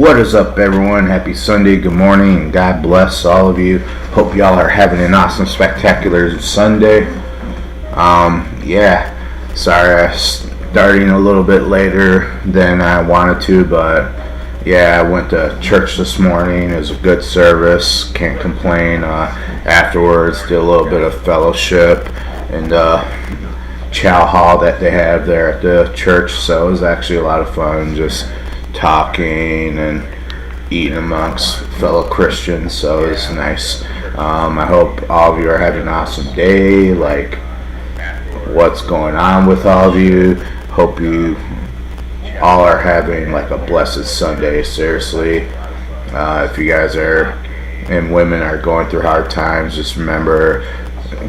What is up, everyone? Happy Sunday, good morning, and God bless all of you. Hope y'all are having an awesome, spectacular Sunday. Sorry I starting a little bit later than I wanted to, but I went to church this morning. It was a good service, can't complain. Afterwards, did a little bit of fellowship and chow hall that they have there at the church, so it was actually a lot of fun, just talking and eating amongst fellow Christians, so it's nice. I hope all of you are having an awesome day. Like, what's going on with all of you? Hope you all are having like a blessed Sunday, seriously. If you guys are and women are going through hard times, just remember,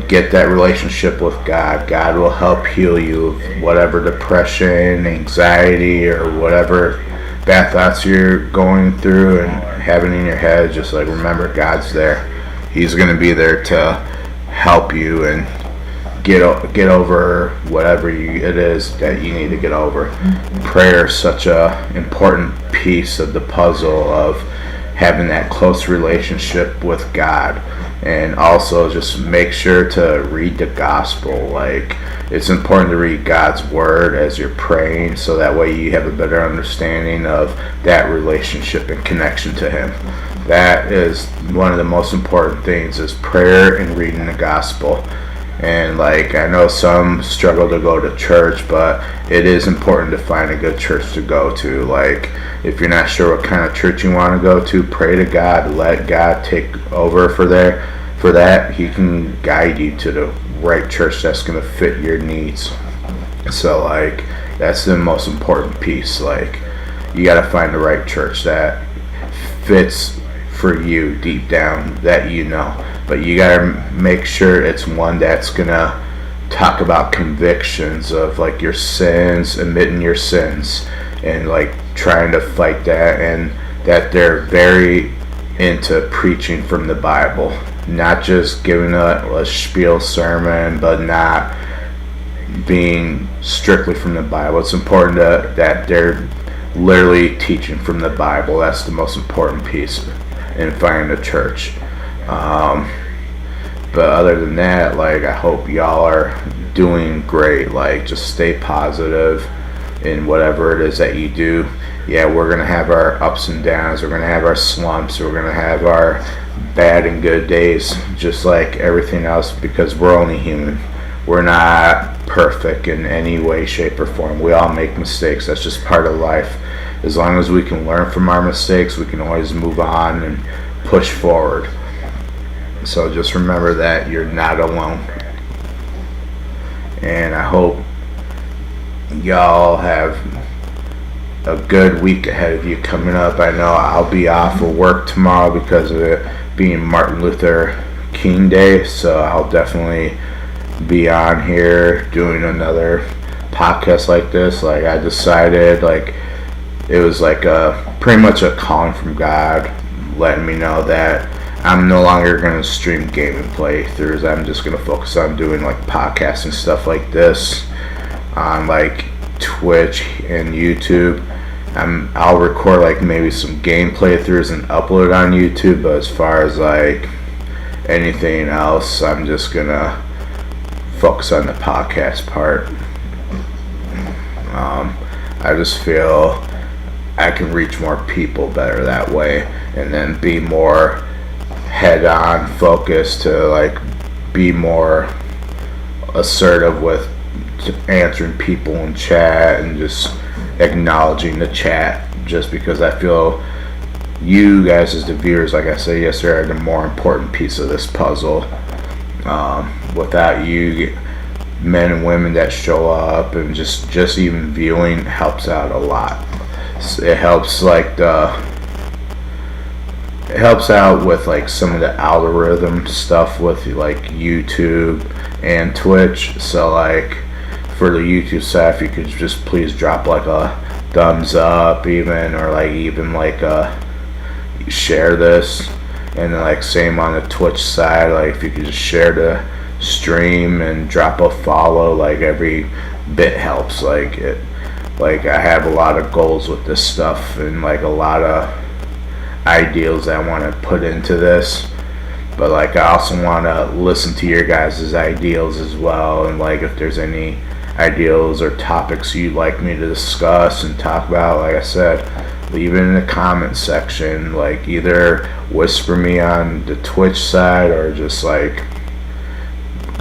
get that relationship with God. God will help heal you of whatever depression, anxiety, or whatever bad thoughts you're going through and having in your head. Just like remember, God's there. He's going to be there to help you and get over whatever it is that you need to get over. Prayer is such a important piece of the puzzle of having that close relationship with God. And also just make sure to read the gospel. Like, it's important to read God's word as you're praying, so that way you have a better understanding of that relationship and connection to Him. That is one of the most important things, is prayer and reading the gospel. And like, I know some struggle to go to church, but it is important to find a good church to go to. Like, if you're not sure what kind of church you want to go to, pray to God, let God take over for that. He can guide you to the right church that's going to fit your needs. So like, that's the most important piece. Like, you got to find the right church that fits for you deep down, that you know. But you got to make sure it's one that's going to talk about convictions of like your sins, admitting your sins, and like trying to fight that, and that they're very into preaching from the Bible, not just giving a spiel sermon, but not being strictly from the Bible. It's important that they're literally teaching from the Bible. That's the most important piece in finding a church. But other than that, like, I hope y'all are doing great. Like, just stay positive in whatever it is that you do. We're going to have our ups and downs. We're going to have our slumps. We're going to have our bad and good days, just like everything else, because we're only human. We're not perfect in any way, shape, or form. We all make mistakes. That's just part of life. As long as we can learn from our mistakes, we can always move on and push forward. So just remember that you're not alone. And I hope y'all have a good week ahead of you coming up. I know I'll be off of work tomorrow because of it being Martin Luther King Day, so I'll definitely be on here doing another podcast like this. Like, I decided, like, it was like pretty much a calling from God, letting me know that I'm no longer going to stream gaming playthroughs. I'm just going to focus on doing like podcasts and stuff like this on like Twitch and YouTube. I'll record like maybe some game playthroughs and upload it on YouTube, but as far as like anything else, I'm just going to focus on the podcast part. I just feel I can reach more people better that way, and then be more head-on focused to like be more assertive with answering people in chat and just acknowledging the chat, just because I feel you guys as the viewers, like I said yesterday, are the more important piece of this puzzle. Without you, men and women that show up and just even viewing helps out a lot. It helps out with like some of the algorithm stuff with like YouTube and Twitch. So like, for the YouTube side, if you could just please drop like a thumbs up even, or like even like share this. And then like same on the Twitch side, like if you could just share the stream and drop a follow, like every bit helps. Like I have a lot of goals with this stuff, and like a lot of ideals that I want to put into this, but like I also want to listen to your guys' ideals as well, and like if there's any ideals or topics you'd like me to discuss and talk about, like I said, leave it in the comment section. Like either whisper me on the Twitch side or just like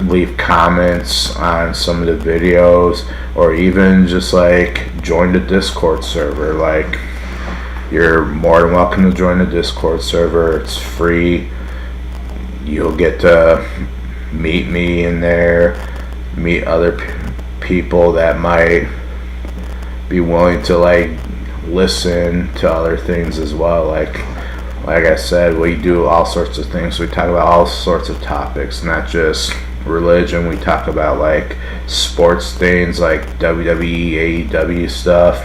leave comments on some of the videos, or even just like join the Discord server. Like you're more than welcome to join the Discord server. It's free. You'll get to meet me in there, meet other people that might be willing to like listen to other things as well. Like I said, we do all sorts of things. We talk about all sorts of topics, not just religion. We talk about like sports things like WWE, AEW stuff.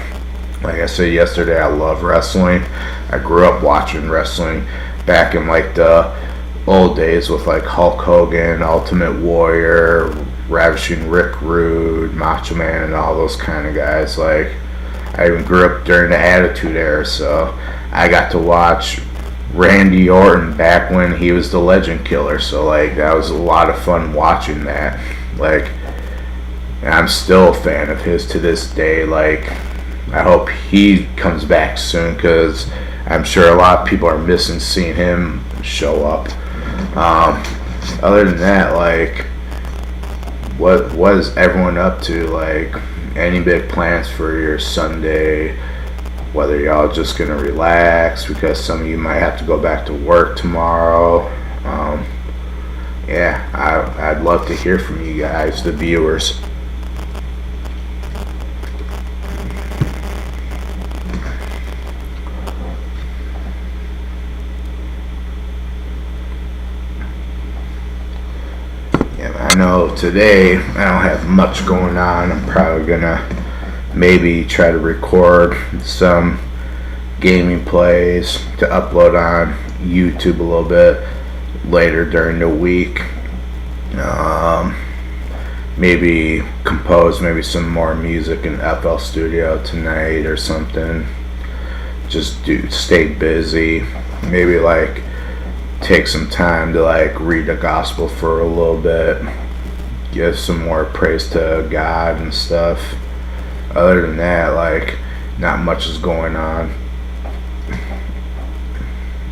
Like I said yesterday, I love wrestling. I grew up watching wrestling back in like the old days with like Hulk Hogan, Ultimate Warrior, Ravishing Rick Rude, Macho Man, and all those kind of guys. Like I even grew up during the Attitude Era, so I got to watch Randy Orton back when he was the Legend Killer. So like that was a lot of fun watching that. Like, and I'm still a fan of his to this day. Like I hope he comes back soon, because I'm sure a lot of people are missing seeing him show up. Other than that, like what is everyone up to? Like any big plans for your Sunday? Whether y'all just gonna relax, because some of you might have to go back to work tomorrow. Yeah, I'd love to hear from you guys, the viewers. I know today I don't have much going on. I'm probably gonna maybe try to record some gaming plays to upload on YouTube a little bit later during the week. Maybe compose maybe some more music in FL Studio tonight or something. Just stay busy. Maybe like take some time to like read the gospel for a little bit, give some more praise to God and stuff. Other than that, like not much is going on.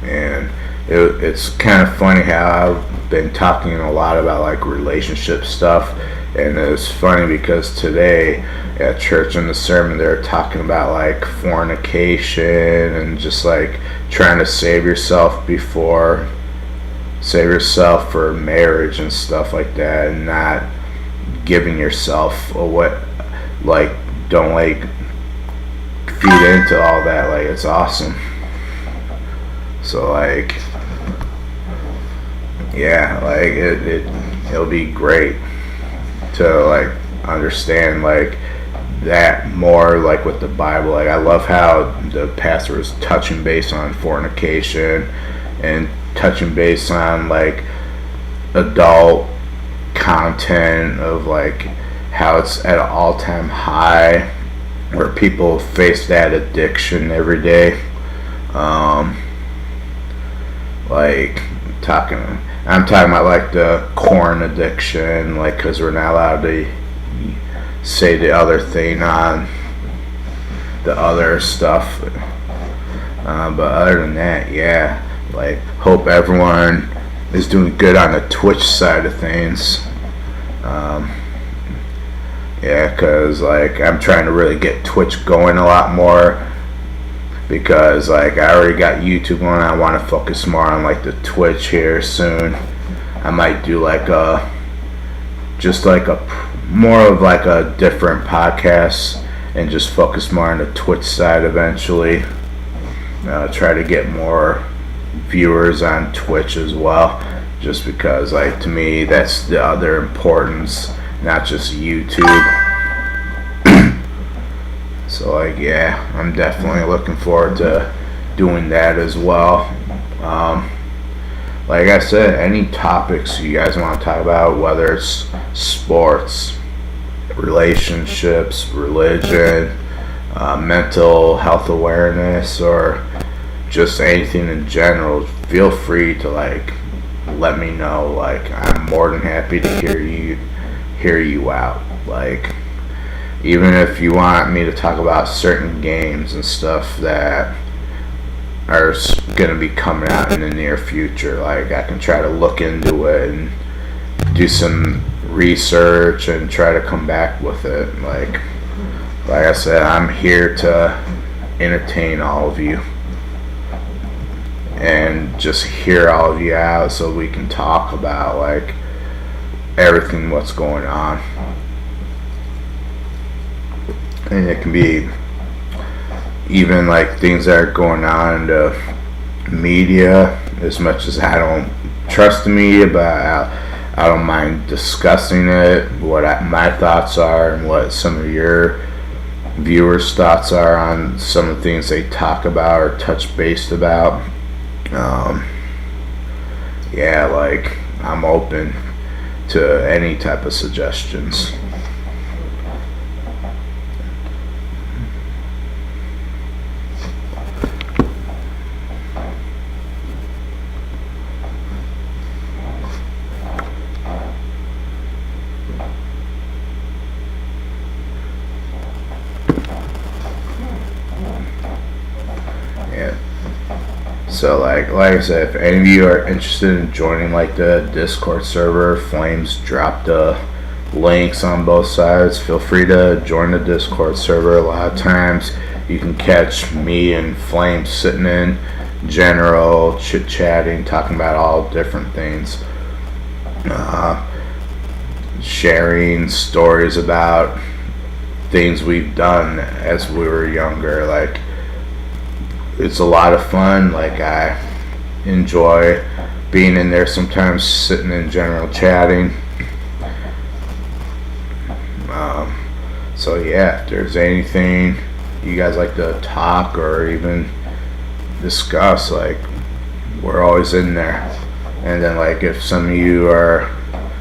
And it's kind of funny how I've been talking a lot about like relationship stuff, and it's funny because today at church in the sermon they're talking about like fornication and just like trying to save yourself for marriage and stuff like that, and not giving yourself away. Like don't like feed into all that. Like it's awesome. So like yeah, like it'll be great to like understand like that more, like with the Bible. Like I love how the pastor was touching base on fornication and touching base on like adult content, of like how it's at an all-time high, where people face that addiction every day. Like I'm talking about like the corn addiction, like because we're not allowed to say the other thing on the other stuff. But other than that, yeah, like hope everyone is doing good on the Twitch side of things. Yeah, because like I'm trying to really get Twitch going a lot more, because like I already got YouTube going. I want to focus more on like the Twitch here soon. I might do like more of like a different podcast and just focus more on the Twitch side eventually. Try to get more viewers on Twitch as well, just because like to me that's the other importance, not just YouTube. So like yeah, I'm definitely looking forward to doing that as well. Like I said, any topics you guys want to talk about, whether it's sports, relationships, religion, mental health awareness, or just anything in general, feel free to like let me know. Like, I'm more than happy to hear you out. Like, even if you want me to talk about certain games and stuff that are going to be coming out in the near future, like, I can try to look into it and do some research and try to come back with it. Like I said, I'm here to entertain all of you and just hear all of you out so we can talk about like everything what's going on. And it can be even like things that are going on in the media. As much as I don't trust the media, but I don't mind discussing it, what my thoughts are and what some of your viewers' thoughts are on some of the things they talk about or touch base about. Yeah, like, I'm open to any type of suggestions. So like I said, if any of you are interested in joining like the Discord server, Flames dropped the links on both sides. Feel free to join the Discord server. A lot of times you can catch me and Flames sitting in general, chit-chatting, talking about all different things. Sharing stories about things we've done as we were younger. Like, it's a lot of fun. Like, I enjoy being in there sometimes, sitting in general chatting. So yeah, if there's anything you guys like to talk or even discuss, like, we're always in there. And then like if some of you are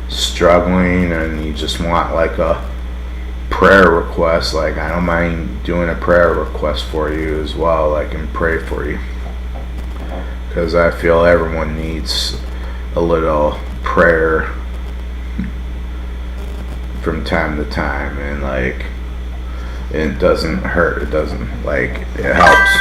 struggling and you just want like a prayer request, like, I don't mind doing a prayer request for you as well. I can pray for you because I feel everyone needs a little prayer from time to time, and like, it doesn't hurt, it doesn't, like, it helps.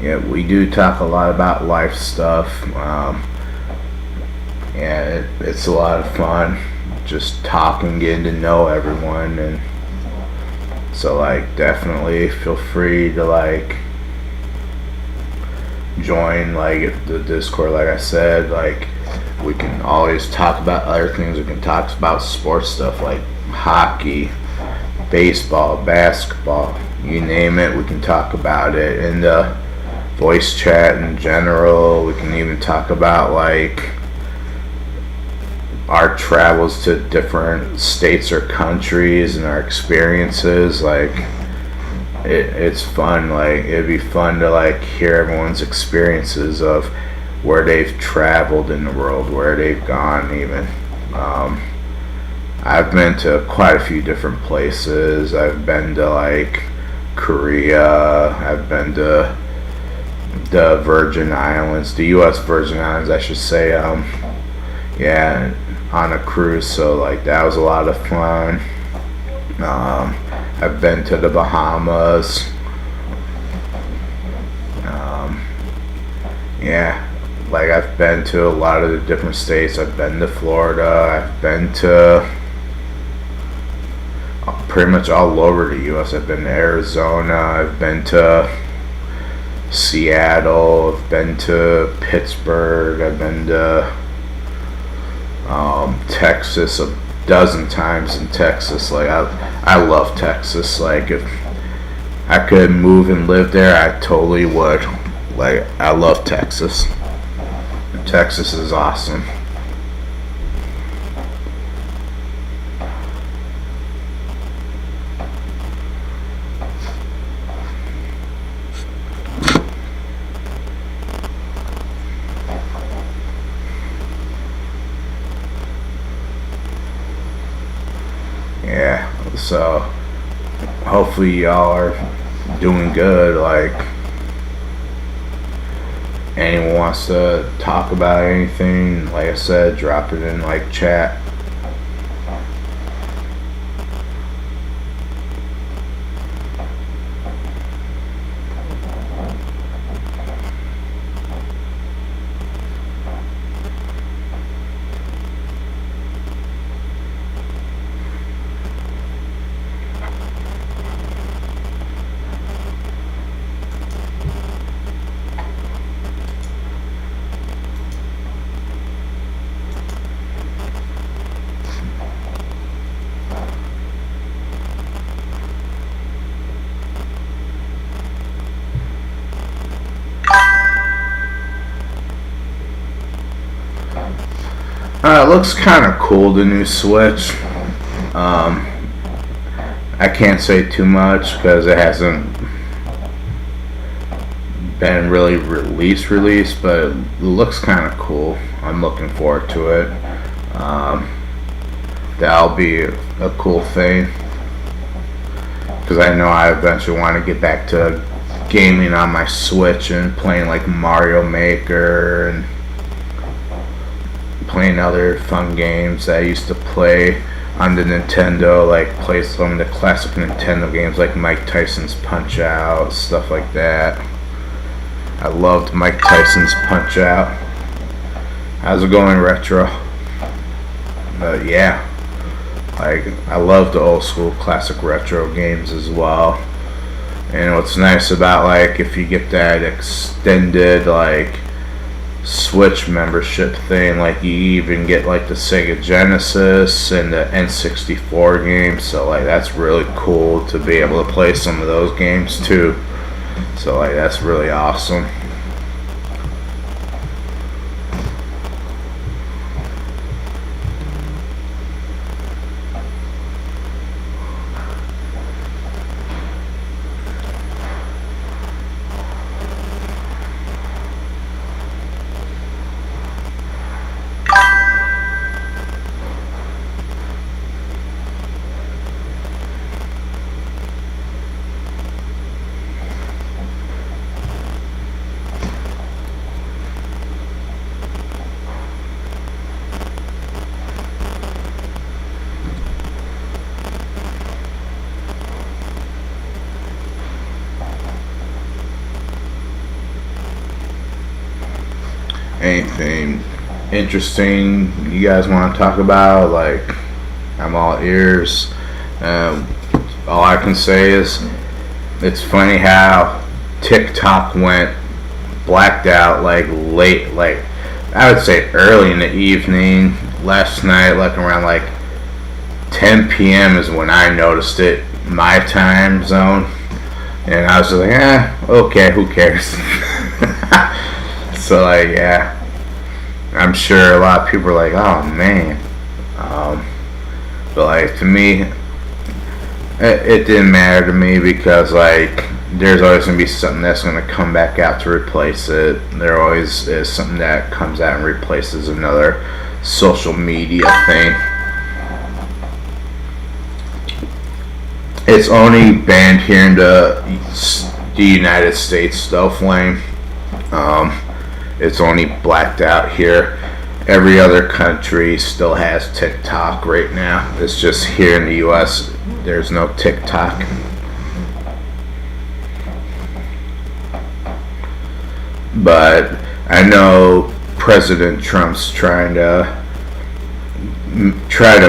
Yeah, we do talk a lot about life stuff. Yeah, it's a lot of fun just talking, getting to know everyone. And so like, definitely feel free to like join like the Discord. Like I said, like, we can always talk about other things. We can talk about sports stuff like hockey, baseball, basketball, you name it, we can talk about it. And voice chat in general. We can even talk about like our travels to different states or countries and our experiences. Like, it's fun. Like, it'd be fun to like hear everyone's experiences of where they've traveled in the world, where they've gone even. I've been to quite a few different places. I've been to like Korea. I've been to the Virgin Islands, the U.S. Virgin Islands, I should say. Yeah, on a cruise. So like, that was a lot of fun. I've been to the Bahamas. Yeah, like, I've been to a lot of the different states. I've been to Florida. I've been to pretty much all over the U.S. I've been to Arizona. I've been to Seattle. I've been to Pittsburgh. I've been to Texas a dozen times in Texas. Like, I love Texas. Like, if I could move and live there, I totally would. Like, I love Texas. Texas is awesome. So hopefully y'all are doing good. Like, anyone wants to talk about anything, like I said, drop it in like chat. It looks kind of cool, the new Switch. I can't say too much because it hasn't been really released, but it looks kind of cool. I'm looking forward to it. That'll be a cool thing because I know I eventually want to get back to gaming on my Switch and playing like Mario Maker and playing other fun games that I used to play on the Nintendo, like play some of the classic Nintendo games like Mike Tyson's Punch-Out, stuff like that. I loved Mike Tyson's Punch-Out. How's it going, Retro? But yeah, like I love the old school classic retro games as well. And what's nice about, like, if you get that extended like Switch membership thing, like you even get like the Sega Genesis and the N64 games, so like that's really cool to be able to play some of those games too. So like that's really awesome. Anything interesting you guys want to talk about? Like, I'm all ears. All I can say is it's funny how TikTok went blacked out like late, like I would say early in the evening last night, like around like 10 p.m. is when I noticed it, my time zone, and I was just like, okay, who cares? So like, yeah, I'm sure a lot of people are like, oh man, but like to me, it didn't matter to me because like there's always gonna be something that's gonna come back out to replace it. There always is something that comes out and replaces another social media thing. It's only banned here in the United States though, Flame. It's only blacked out here. Every other country still has TikTok right now. It's just here in the US, there's no TikTok. But I know President Trump's trying to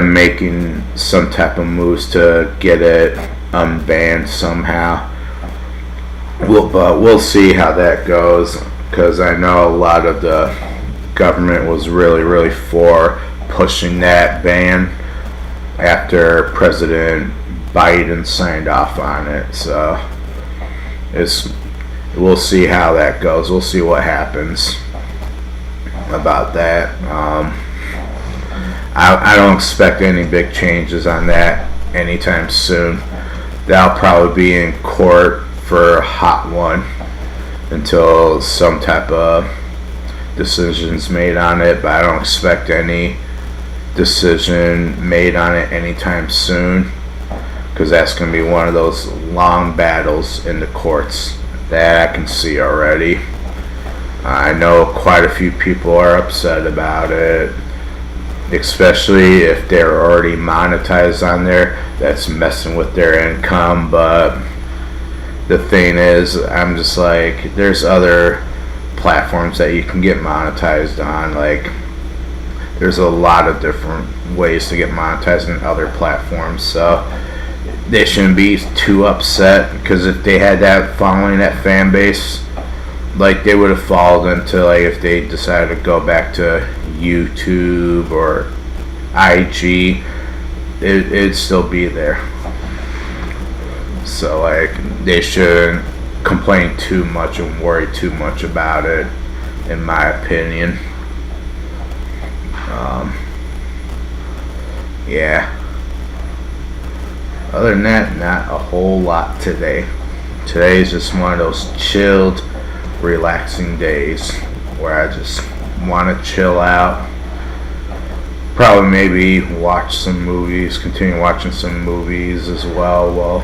making some type of moves to get it unbanned somehow. But we'll see how that goes, because I know a lot of the government was really for pushing that ban after President Biden signed off on it. So we'll see how that goes. We'll see what happens about that. I don't expect any big changes on that anytime soon. That'll probably be in court for a hot one until some type of decision's made on it, but I don't expect any decision made on it anytime soon, because that's going to be one of those long battles in the courts that I can see already. I know quite a few people are upset about it, especially if they're already monetized on there. That's messing with their income. But the thing is, I'm just like, there's other platforms that you can get monetized on. Like, there's a lot of different ways to get monetized in other platforms, so they shouldn't be too upset, because if they had that following, that fan base, like, they would have followed into, like, if they decided to go back to YouTube or IG, it'd still be there. So, like, they shouldn't complain too much and worry too much about it, in my opinion. Yeah. Other than that, not a whole lot today. Today's just one of those chilled, relaxing days where I just want to chill out. Probably maybe watch some movies, continue watching some movies as well while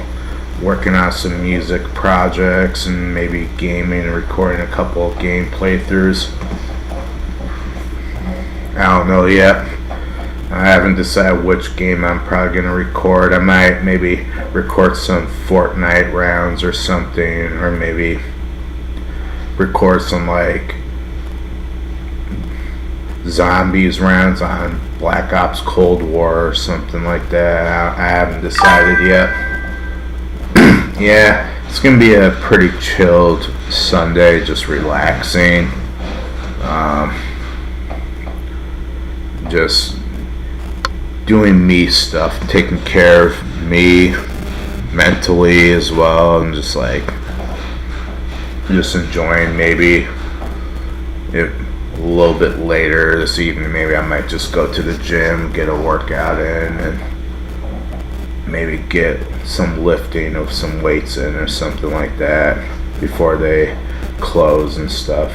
working on some music projects, and maybe gaming and recording a couple of game playthroughs. I don't know yet. I haven't decided which game I'm probably going to record. I might maybe record some Fortnite rounds or something, or maybe record some, like, zombies rounds on Black Ops Cold War or something like that. I haven't decided yet. Yeah, it's going to be a pretty chilled Sunday, just relaxing. Just doing me stuff, taking care of me mentally as well, and just enjoying. Maybe a little bit later this evening, maybe I might just go to the gym, get a workout in, and maybe get some lifting of some weights in or something like that before they close and stuff,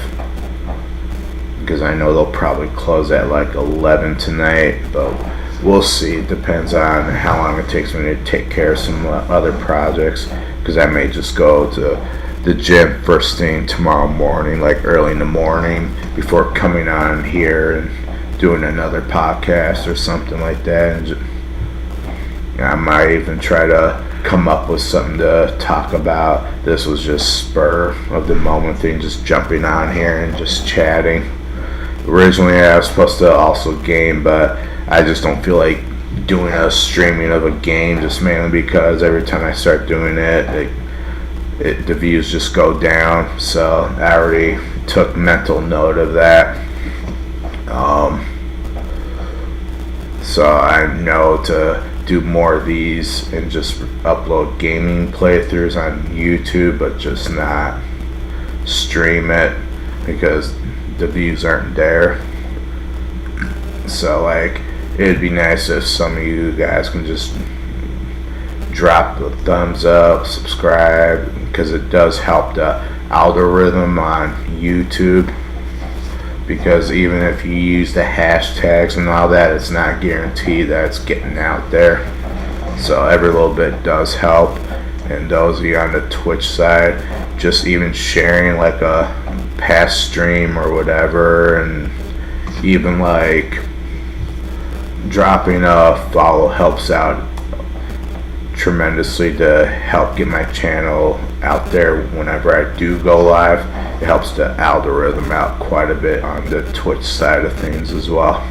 because I know they'll probably close at like 11 tonight, but we'll see. It depends on how long it takes me to take care of some other projects, because I may just go to the gym first thing tomorrow morning, like early in the morning, before coming on here and doing another podcast or something like that. And I might even try to come up with something to talk about. This was just spur of the moment thing, just jumping on here and just chatting. Originally I was supposed to also game, but I just don't feel like doing a streaming of a game, just mainly because every time I start doing it, the views just go down. So I already took mental note of that. So I know to do more of these and just upload gaming playthroughs on YouTube, but just not stream it, because the views aren't there. So, like, it'd be nice if some of you guys can just drop a thumbs up, subscribe, because it does help the algorithm on YouTube. Because even if you use the hashtags and all that, it's not guaranteed that it's getting out there. So every little bit does help. And those of you on the Twitch side, just even sharing like a past stream or whatever, and even like dropping a follow helps out tremendously to help get my channel out there whenever I do go live. It helps the algorithm out quite a bit on the Twitch side of things as well.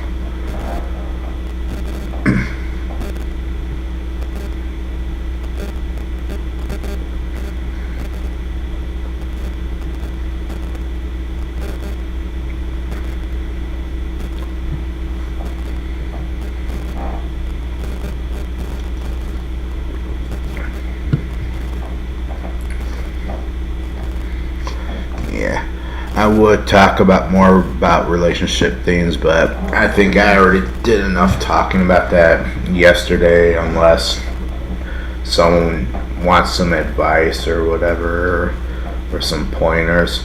I would talk about more about relationship things, but I think I already did enough talking about that yesterday, unless someone wants some advice or whatever, or some pointers.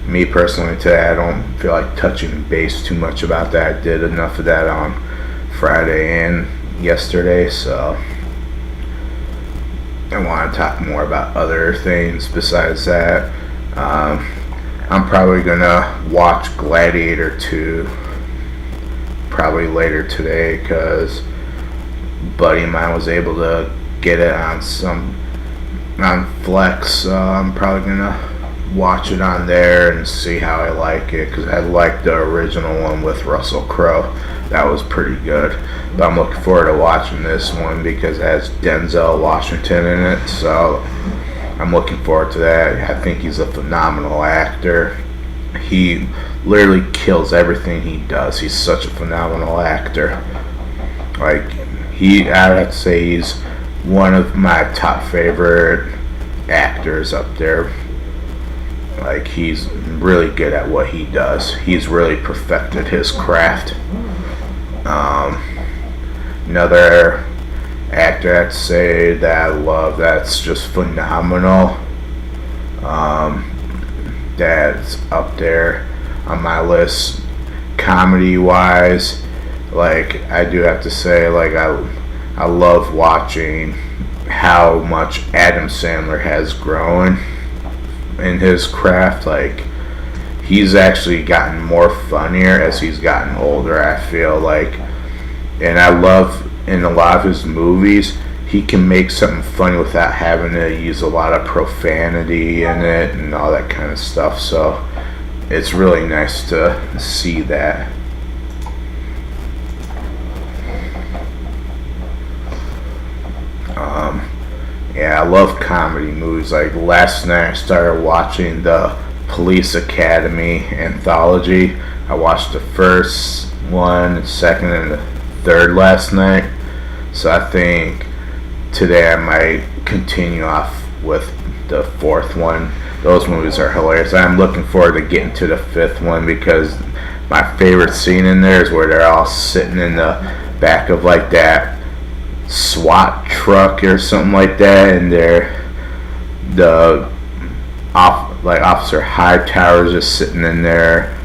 Me personally today, I don't feel like touching base too much about that. I did enough of that on Friday and yesterday, so I want to talk more about other things besides that. I'm probably gonna watch Gladiator 2 probably later today because a buddy of mine was able to get it on Flex. So I'm probably gonna watch it on there and see how I like it, because I like the original one with Russell Crowe. That was pretty good, but I'm looking forward to watching this one because it has Denzel Washington in it, so I'm looking forward to that. I think he's a phenomenal actor. He literally kills everything he does. He's such a phenomenal actor. Like, I have to say he's one of my top favorite actors up there. Like, he's really good at what he does. He's really perfected his craft. Another actor I'd say that I love that's just phenomenal, that's up there on my list comedy wise. Like, I do have to say, like, I love watching how much Adam Sandler has grown in his craft. Like, he's actually gotten more funnier as he's gotten older, I feel like. And I love in a lot of his movies, he can make something funny without having to use a lot of profanity in it and all that kind of stuff. So it's really nice to see that. Yeah, I love comedy movies. Like, last night I started watching the Police Academy anthology. I watched the first one, the second, and the third last night. So I think today I might continue off with the fourth one. Those movies are hilarious. I'm looking forward to getting to the fifth one because my favorite scene in there is where they're all sitting in the back of like that SWAT truck or something like that, and Officer Hightower's just sitting in there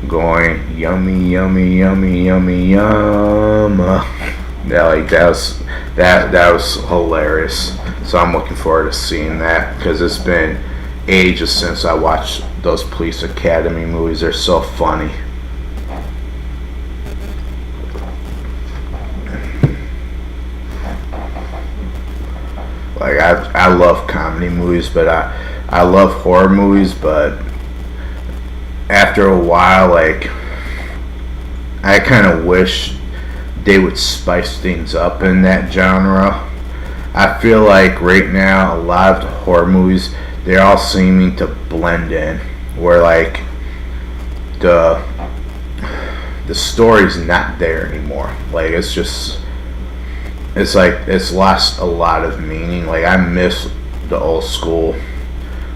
going yummy, yummy, yummy, yummy, yum. That was hilarious. So I'm looking forward to seeing that because it's been ages since I watched those Police Academy movies. They're so funny. Like, I love comedy movies, but I love horror movies, but after a while, like, I kind of wish they would spice things up in that genre. I feel like right now a lot of the horror movies, they're all seeming to blend in, where like the story's not there anymore. Like, it's like it's lost a lot of meaning. Like, I miss the old school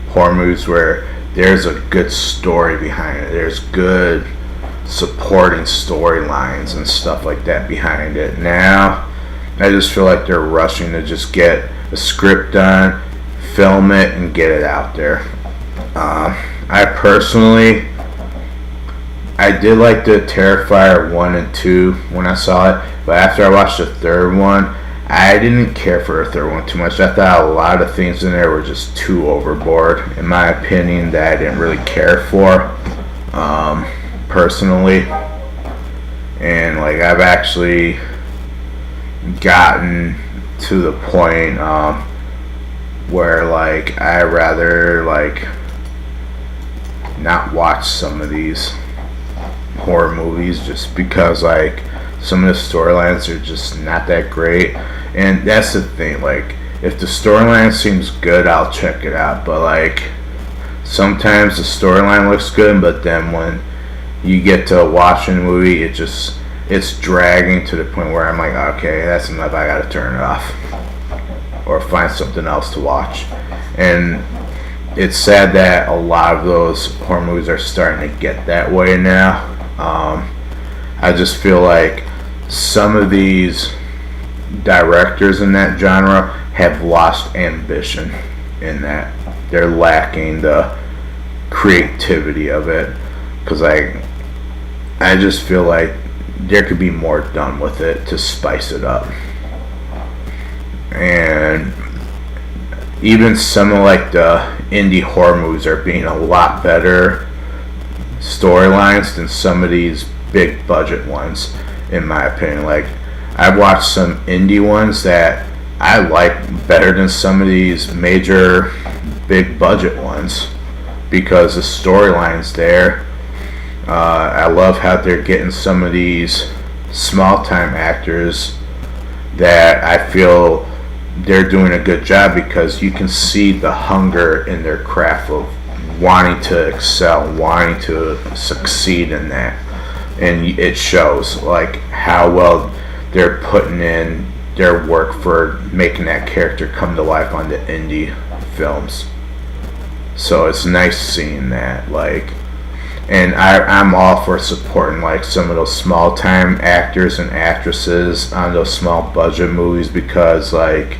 horror movies where there's a good story behind it. There's good supporting storylines and stuff like that behind it. Now, I just feel like they're rushing to just get a script done, film it, and get it out there. I did like the Terrifier 1 and 2 when I saw it, but after I watched the third one, I didn't care for the third one too much. I thought a lot of things in there were just too overboard, in my opinion, that I didn't really care for, personally. And like, I've actually gotten to the point where like I rather like not watch some of these horror movies just because like some of the storylines are just not that great. And that's the thing, like, if the storyline seems good, I'll check it out, but like sometimes the storyline looks good, but then when you get to watching the movie, it's dragging to the point where I'm like, okay, that's enough, I gotta turn it off or find something else to watch. And it's sad that a lot of those horror movies are starting to get that way now. I just feel like some of these directors in that genre have lost ambition in that. They're lacking the creativity of it, because I just feel like there could be more done with it to spice it up. And even some of like the indie horror movies are being a lot better storylines than some of these big budget ones, in my opinion. Like, I've watched some indie ones that I like better than some of these major big budget ones because the storyline's there. I love how they're getting some of these small time actors that I feel they're doing a good job because you can see the hunger in their craft of wanting to excel, wanting to succeed in that. And it shows like how well they're putting in their work for making that character come to life on the indie films. So it's nice seeing that, like, and I'm all for supporting like some of those small time actors and actresses on those small budget movies because like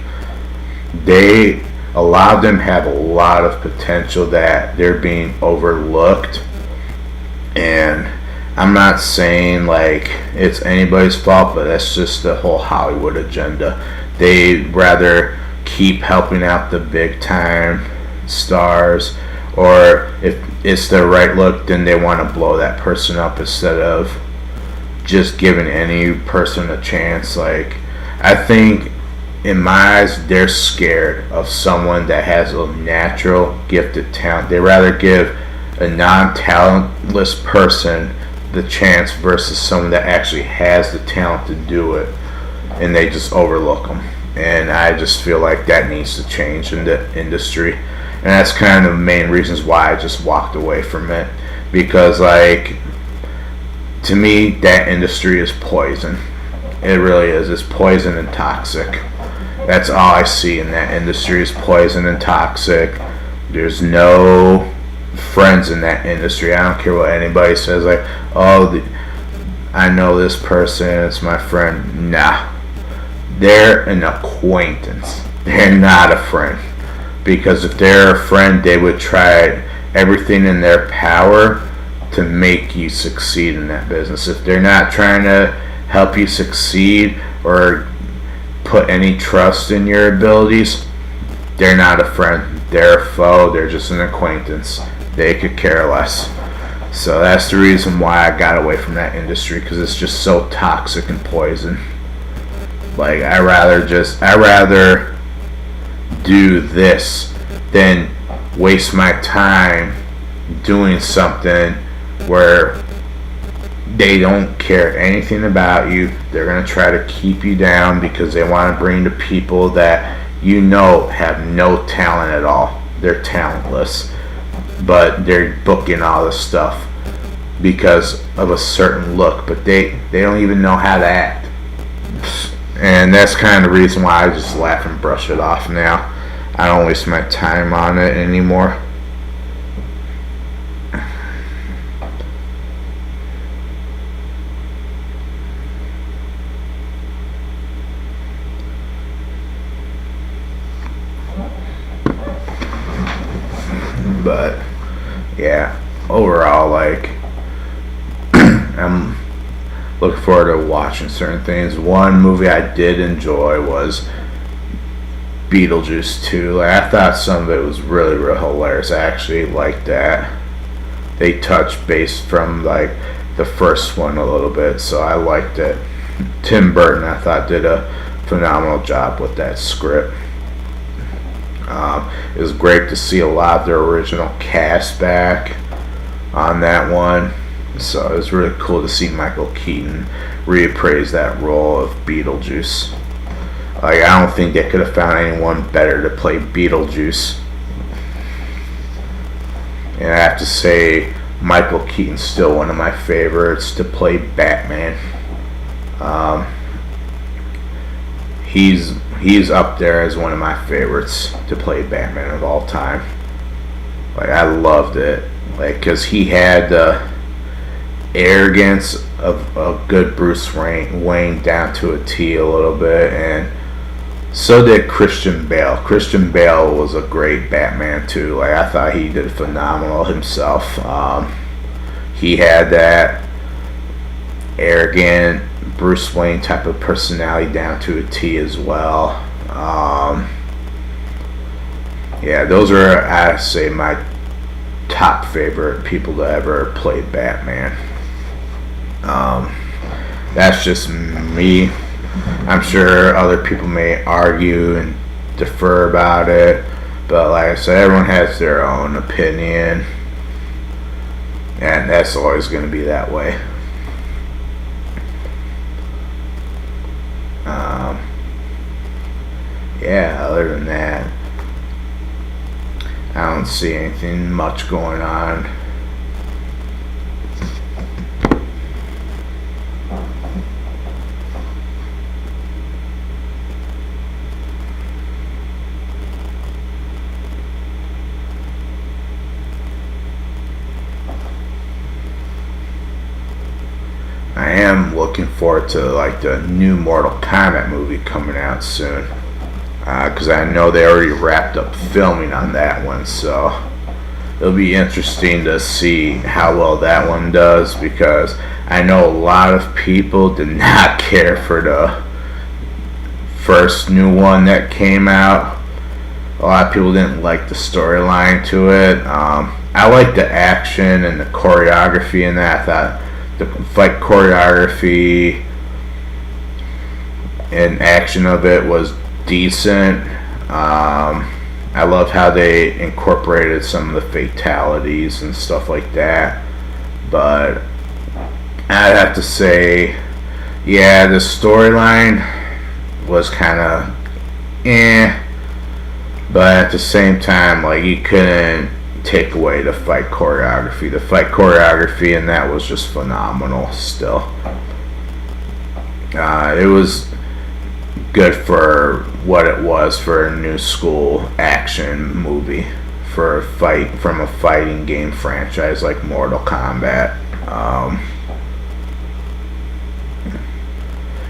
a lot of them have a lot of potential that they're being overlooked. And I'm not saying like it's anybody's fault, but that's just the whole Hollywood agenda. They rather keep helping out the big time stars, or if it's the right look, then they want to blow that person up instead of just giving any person a chance. Like, I think in my eyes, they're scared of someone that has a natural gifted talent. They rather give a non-talentless person the chance versus someone that actually has the talent to do it, and they just overlook them. And I just feel like that needs to change in the industry. And that's kind of the main reasons why I just walked away from it. Because, like, to me, that industry is poison. It really is. It's poison and toxic. That's all I see in that industry is poison and toxic. There's no friends in that industry. I don't care what anybody says. Like, oh, I know this person. It's my friend. Nah. They're an acquaintance. They're not a friend. Because if they're a friend, they would try everything in their power to make you succeed in that business. If they're not trying to help you succeed or put any trust in your abilities, they're not a friend. They're a foe. They're just an acquaintance. They could care less. So that's the reason why I got away from that industry, because it's just so toxic and poison. Like, I rather do this than waste my time doing something where they don't care anything about you. They're going to try to keep you down because they want to bring the people that you know have no talent at all. They're talentless, but they're booking all this stuff because of a certain look, but they don't even know how to act. And that's kind of the reason why I just laugh and brush it off now. I don't waste my time on it anymore. But yeah, overall, like, I'm looking forward to watching certain things. One movie I did enjoy was Beetlejuice 2. Like, I thought some of it was really, really hilarious. I actually liked that. They touched base from like the first one a little bit, so I liked it. Tim Burton, I thought, did a phenomenal job with that script. It was great to see a lot of the original cast back on that one. So it was really cool to see Michael Keaton reappraise that role of Beetlejuice. Like, I don't think they could have found anyone better to play Beetlejuice. And I have to say, Michael Keaton's still one of my favorites to play Batman. He's up there as one of my favorites to play Batman of all time. Like, I loved it. Like, because he had the arrogance of a good Bruce Wayne down to a T a little bit, and so did Christian Bale. Christian Bale was a great Batman too. Like, I thought he did phenomenal himself. He had that arrogant Bruce Wayne type of personality down to a T as well. Yeah, those are, I say, my top favorite people to ever play Batman. Um, that's just me. I'm sure other people may argue and defer about it, but like I said, everyone has their own opinion, and that's always going to be that way. Yeah, other than that, I don't see anything much going on. I am looking forward to like the new Mortal Kombat movie coming out soon, because I know they already wrapped up filming on that one, so it'll be interesting to see how well that one does, because I know a lot of people did not care for the first new one that came out. A lot of people didn't like the storyline to it. I liked the action and the choreography in that. I thought the fight choreography and action of it was decent. I loved how they incorporated some of the fatalities and stuff like that. But I'd have to say, yeah, the storyline was kind of but at the same time, like, you couldn't take away the fight choreography. The fight choreography in that was just phenomenal still. It was good for what it was for a new school action movie for a fight from a fighting game franchise like Mortal Kombat.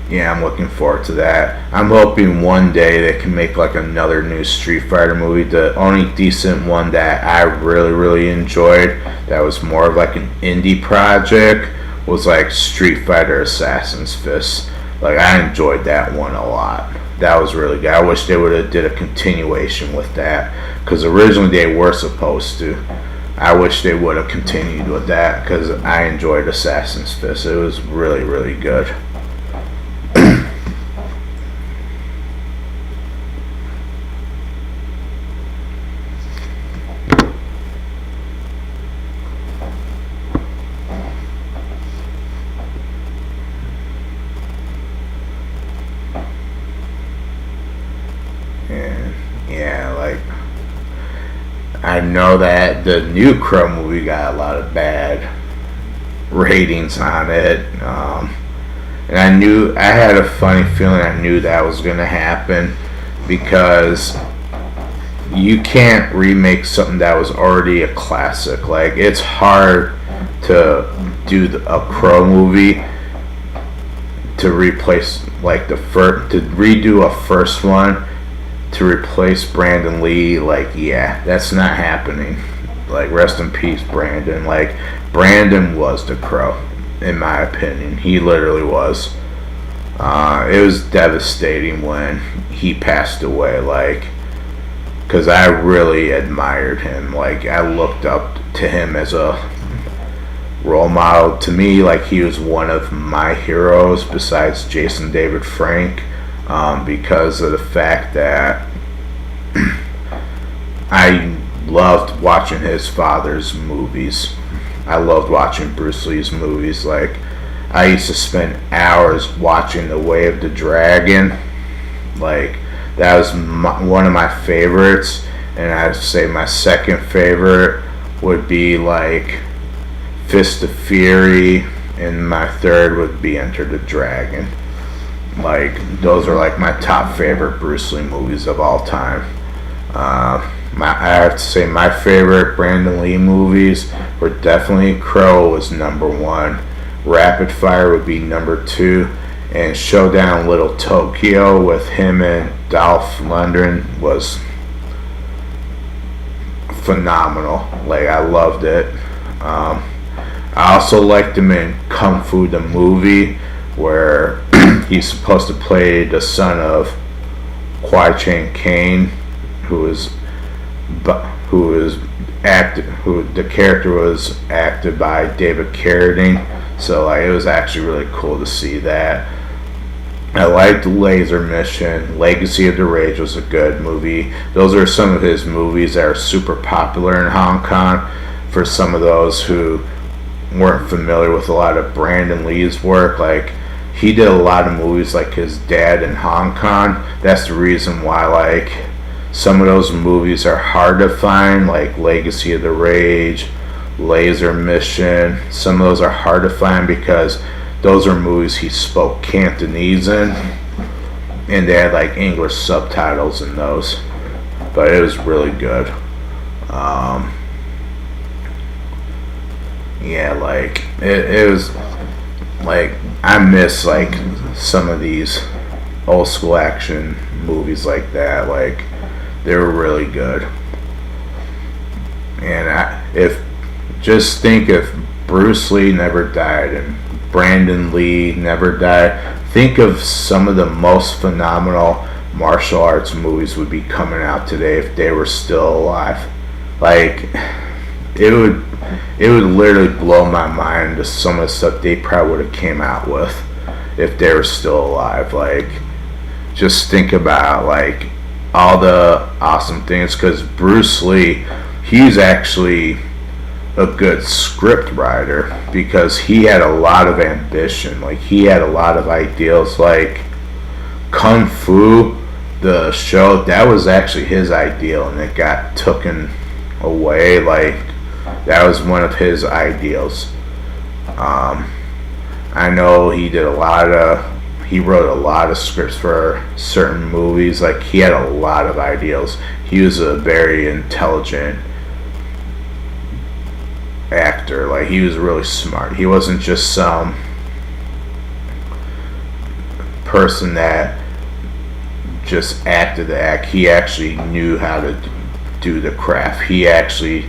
Yeah, I'm looking forward to that. I'm hoping one day they can make like another new Street Fighter movie. The only decent one that I really enjoyed that was more of like an indie project was like Street Fighter Assassin's Fist. Like, I enjoyed that one a lot. That was really good. I wish they would have did a continuation with that, because originally they were supposed to. I wish they would have continued with that, because I enjoyed Assassin's Fist. It was really good. And yeah, like, I know that the new Crow movie got a lot of bad ratings on it, and I had a funny feeling I knew that was going to happen, because you can't remake something that was already a classic. Like, it's hard to do a Crow movie to replace like to redo a first one to replace Brandon Lee. Like, yeah, that's not happening. Like, rest in peace, Brandon. Like, Brandon was the Crow, in my opinion. He literally was. It was devastating when he passed away, like, because I really admired him. Like, I looked up to him as a role model. To me, like, he was one of my heroes besides Jason David Frank, because of the fact that I loved watching his father's movies. I loved watching Bruce Lee's movies. Like, I used to spend hours watching The Way of the Dragon. Like, that was one of my favorites. And I'd say my second favorite would be like Fist of Fury, and my third would be Enter the Dragon. Like, those are like my top favorite Bruce Lee movies of all time. I have to say my favorite Brandon Lee movies were definitely Crow was number one, Rapid Fire would be number two, and Showdown Little Tokyo with him and Dolph Lundgren was phenomenal. Like, I loved it. I also liked him in Kung Fu the movie, where he's supposed to play the son of Kwai Chang Caine, who is but who the character was acted by David Carradine. So like, it was actually really cool to see that. I liked Laser Mission. Legacy of the Rage was a good movie. Those are some of his movies that are super popular in Hong Kong. For some of those who weren't familiar with a lot of Brandon Lee's work, like, he did a lot of movies like his dad in Hong Kong. That's the reason why, like, some of those movies are hard to find, like Legacy of the Rage, Laser Mission. Some of those are hard to find because those are movies he spoke Cantonese in, and they had like English subtitles in those. But it was really good. Yeah, like it was like, I miss like some of these old school action movies like that. Like, they were really good. And just think if Bruce Lee never died and Brandon Lee never died, think of some of the most phenomenal martial arts movies would be coming out today if they were still alive. Like, it would literally blow my mind to some of the stuff they probably would have came out with if they were still alive. Like, just think about like all the awesome things, because Bruce Lee, he's actually a good script writer because he had a lot of ambition. Like, he had a lot of ideals. Like Kung Fu, the show, that was actually his ideal and it got taken away. Like, that was one of his ideals. I know he wrote a lot of scripts for certain movies. Like, he had a lot of ideals. He was a very intelligent actor. Like, he was really smart. He wasn't just some person that just acted the act. He actually knew how to do the craft. He actually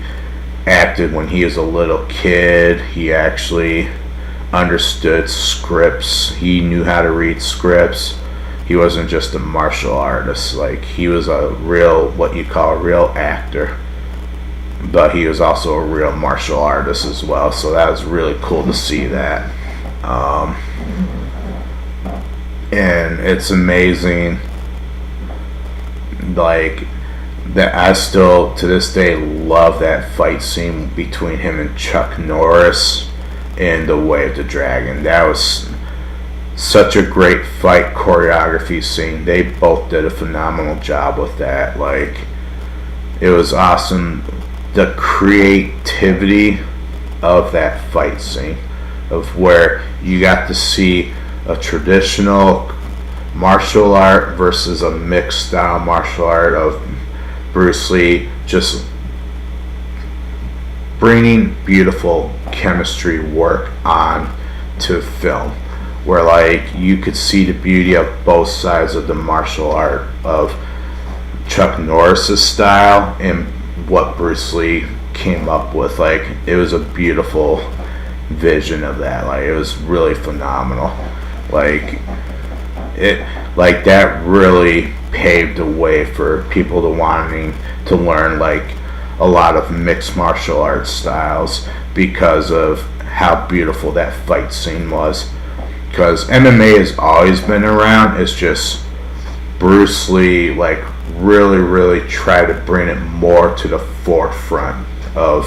acted when he was a little kid. He actually understood scripts. He knew how to read scripts. He wasn't just a martial artist. Like, he was a real, what you call a real actor, but he was also a real martial artist as well. So that was really cool to see that. And it's amazing, like, that I still to this day love that fight scene between him and Chuck Norris in The Way of the Dragon. That was such a great fight choreography scene. They both did a phenomenal job with that. Like, it was awesome. The creativity of that fight scene, of where you got to see a traditional martial art versus a mixed style martial art of Bruce Lee just bringing beautiful chemistry work on to film, where like you could see the beauty of both sides of the martial art of Chuck Norris's style and what Bruce Lee came up with. Like, it was a beautiful vision of that. Like, it was really phenomenal. Like, that really paved the way for people to wanting to learn like a lot of mixed martial arts styles because of how beautiful that fight scene was. Because MMA has always been around, it's just Bruce Lee like really tried to bring it more to the forefront of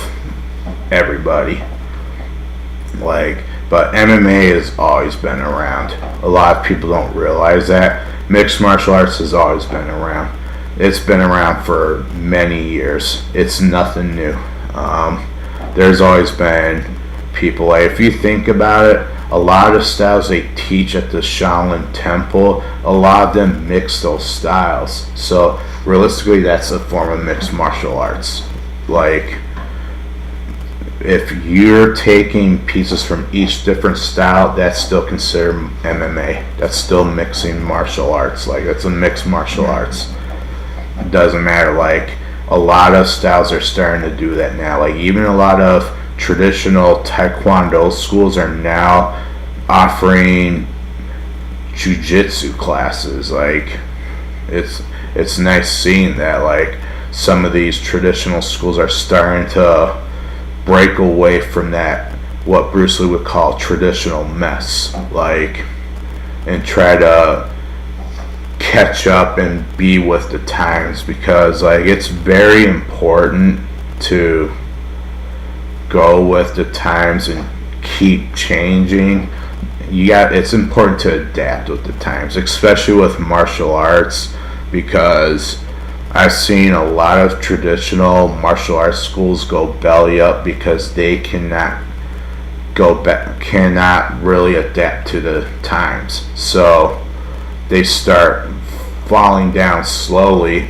everybody. Like, but MMA has always been around. A lot of people don't realize that. Mixed martial arts has always been around. It's been around for many years. It's nothing new. There's always been people, like, if you think about it, a lot of styles they teach at the Shaolin Temple, a lot of them mix those styles. So realistically, that's a form of mixed martial arts. Like, if you're taking pieces from each different style, that's still considered MMA. That's still mixing martial arts. Like, that's a mixed martial arts. It doesn't matter. Like, a lot of styles are starting to do that now. Like, even a lot of traditional Taekwondo schools are now offering jiu-jitsu classes. Like, it's nice seeing that. Like, some of these traditional schools are starting to break away from that, what Bruce Lee would call traditional mess, like, and try to catch up and be with the times, because like it's very important to go with the times and keep changing. It's important to adapt with the times, especially with martial arts, because I've seen a lot of traditional martial arts schools go belly up because they cannot really adapt to the times. So they start falling down slowly.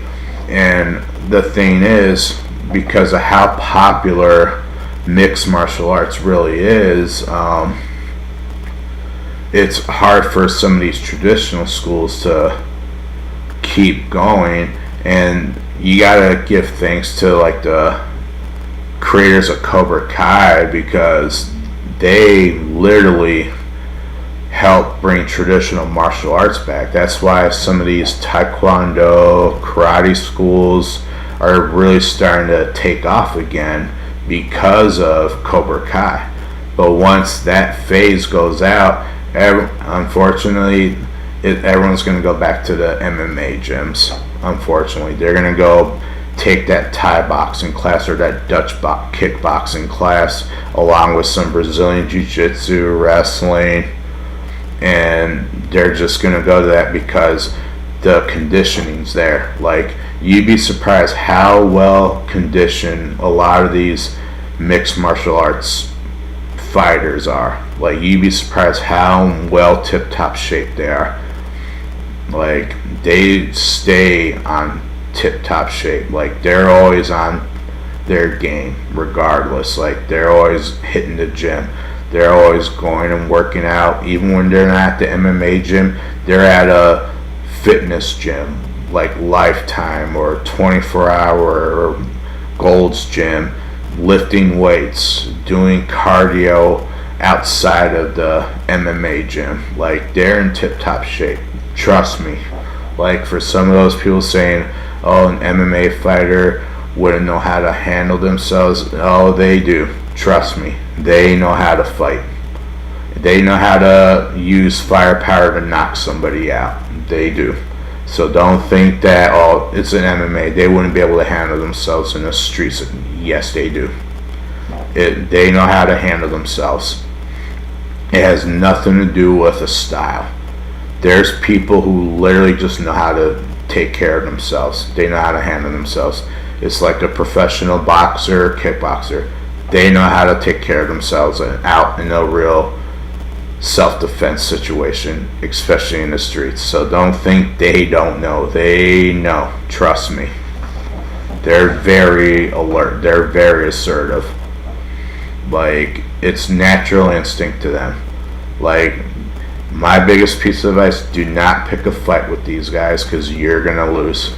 And the thing is, because of how popular mixed martial arts really is, it's hard for some of these traditional schools to keep going. And you gotta give thanks to like the creators of Cobra Kai, because they literally help bring traditional martial arts back. That's why some of these taekwondo, karate schools are really starting to take off again because of Cobra Kai. But once that phase goes out, unfortunately, everyone's going to go back to the MMA gyms. Unfortunately, they're going to go take that Thai boxing class or that Dutch kickboxing class, along with some Brazilian jiu-jitsu, wrestling, and they're just going to go to that because the conditioning's there. Like, you'd be surprised how well conditioned a lot of these mixed martial arts fighters are. Like, you'd be surprised how well tip-top shape they are. Like, they stay on tip-top shape. Like, they're always on their game regardless. Like, they're always hitting the gym. They're always going and working out. Even when they're not at the MMA gym, they're at a fitness gym like Lifetime or 24-hour or Gold's Gym, lifting weights, doing cardio outside of the MMA gym. Like, they're in tip-top shape. Trust me. Like, for some of those people saying, oh, an MMA fighter wouldn't know how to handle themselves, oh, they do. Trust me. They know how to fight. They know how to use firepower to knock somebody out. They do. So don't think that, oh, it's an MMA, they wouldn't be able to handle themselves in the streets. Yes, they do. They know how to handle themselves. It has nothing to do with a style. There's people who literally just know how to take care of themselves. They know how to handle themselves. It's like a professional boxer, kickboxer. They know how to take care of themselves out in a real self-defense situation, especially in the streets. So don't think they don't know. They know. Trust me. They're very alert. They're very assertive. Like, it's natural instinct to them. Like, my biggest piece of advice, do not pick a fight with these guys, because you're going to lose.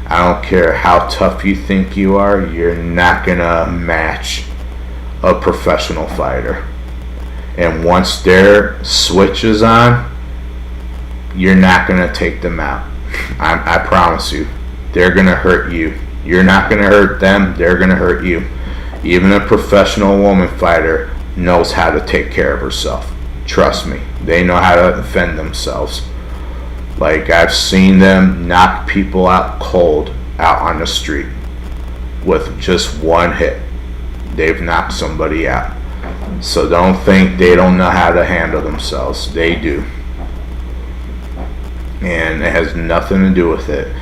I don't care how tough you think you are, you're not going to match a professional fighter. And once their switch is on, you're not going to take them out. I promise you. They're going to hurt you. You're not going to hurt them, they're going to hurt you. Even a professional woman fighter knows how to take care of herself. Trust me. They know how to defend themselves. Like, I've seen them knock people out cold out on the street with just one hit. They've knocked somebody out. So don't think they don't know how to handle themselves. They do. And it has nothing to do with it.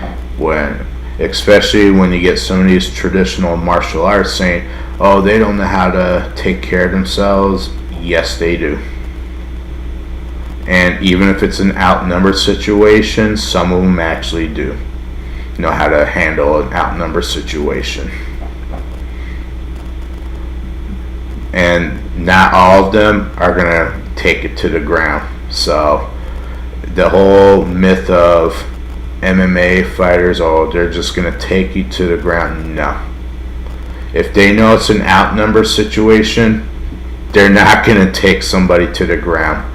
Especially when you get some of these traditional martial arts saying, oh, they don't know how to take care of themselves. Yes, they do. And even if it's an outnumbered situation, some of them actually do know how to handle an outnumbered situation. And not all of them are going to take it to the ground. So the whole myth of MMA fighters, oh, they're just going to take you to the ground. No. If they know it's an outnumbered situation, they're not going to take somebody to the ground.